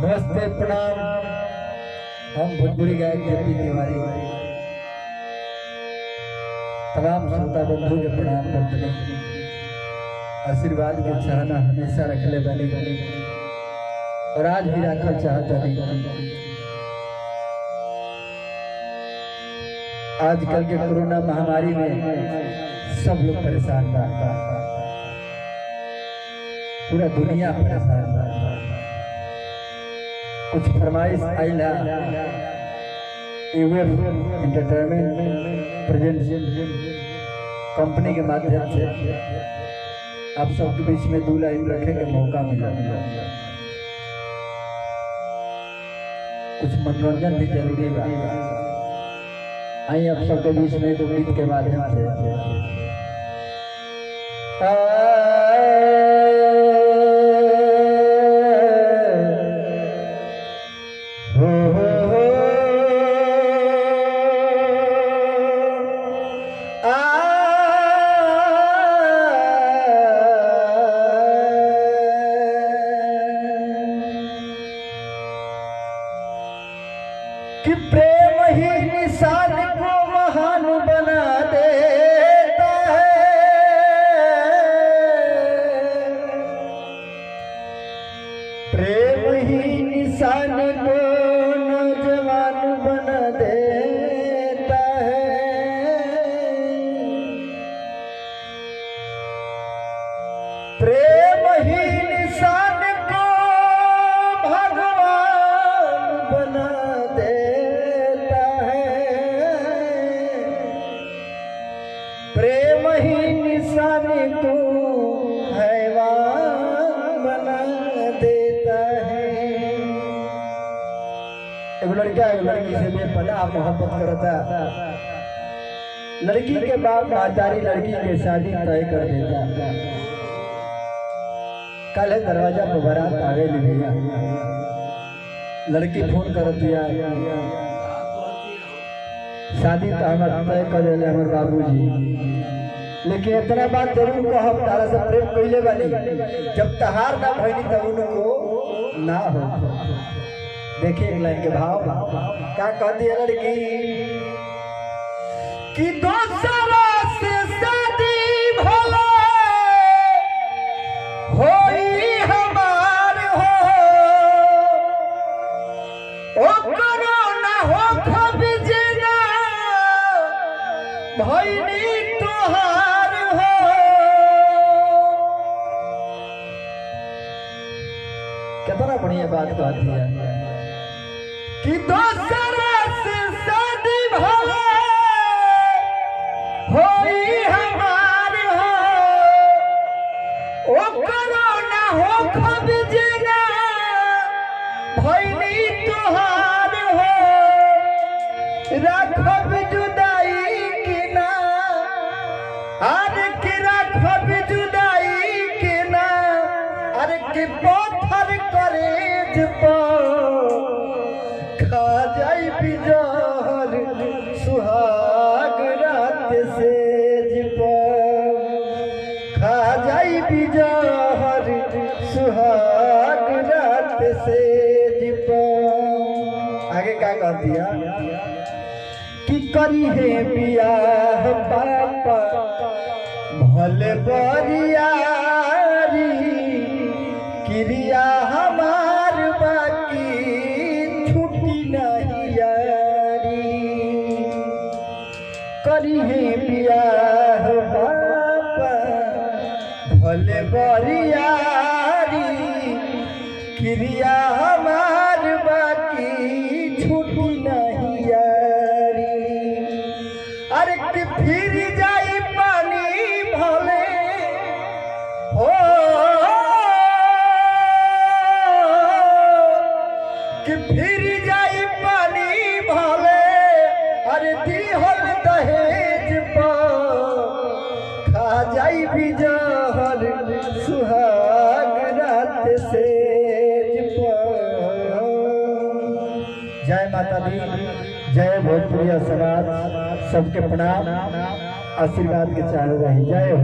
नमस्ते प्रणाम। हम भोजपुरी गायक जेपी तिवारी तमाम श्रोता बंधु के प्रणाम करते हैं। आशीर्वाद के चाहना हमेशा रखले बनी और आज भी रखल चाहता नहीं। आजकल के कोरोना महामारी में सब लोग परेशान बा, पूरा दुनिया परेशान बा। कुछ फरमाइश आइला एवेब एंटरटेनमेंट प्रेजेंट कंपनी के माध्यम से आप सबके बीच में 2 लाइन रखने का मौका मिला। कुछ मनोरंजन भी जरूरी बा। आई आप सबके बीच में 2 गीत के माध्यम से कि प्रेम ही निशान को महान बना देता है। प्रेम ही निशान को नौजवान बना देता है। प्रेम ही निशान को भगवान बना प्रेम ही निशानी को हैवान बना देता है। एक लड़का एक लड़की से बेपनाह मोहब्बत करता। लड़की के बाप मातारी लड़की के शादी तय कर देता। कल है दरवाजा पर बारात आवे भैया। लड़की फोन कर दिया, शादी तो हमारा तय कर दिले हमर बाबूजी, लेकिन इतना बात जरूर कहब तारा से प्रेम कइले बानी। जब तहार ना भइनी तब उनको ना हो। देखिए एक लाइन के भाव का कह दिया लड़की कि दूसरा से शादी भला होई हमार हो, ओ करो ना हो खब जेना भइनी तोहार हो। कितना बढ़िया बात कहती है कि दूसरा से शादी भला होई हमार हो, ओ करो ना हो खब जेना भइनी तोहार हो। राखब जुदाई की ना अरे कि राखब जुदाई की ना अरे कि पत्थर करेज पर खा जाई बिजहर सुहाग रात सेज पर खा जाई बिजहर सुहाग रात सेज पर। आगे क्या कर दिया कि करी है बियाह पापा भले बरियारी क्रिया हमार बाकी छुट्टी नहीं यारी। करी है बियाह पापा भले बरियारी क्रिया हमार बाकी छुट्टी नहीं यारी। अरे कि फिर जाई पानी भले हो, कि फिर जाई पानी भले अरे दिहल दहेज पर खा जाई बिजहर सुहाग रात सेज पर। जय माता दी, जय भोजपुरिया समाज, सबके प्रणाम, आशीर्वाद के चाहे रही। जय हो।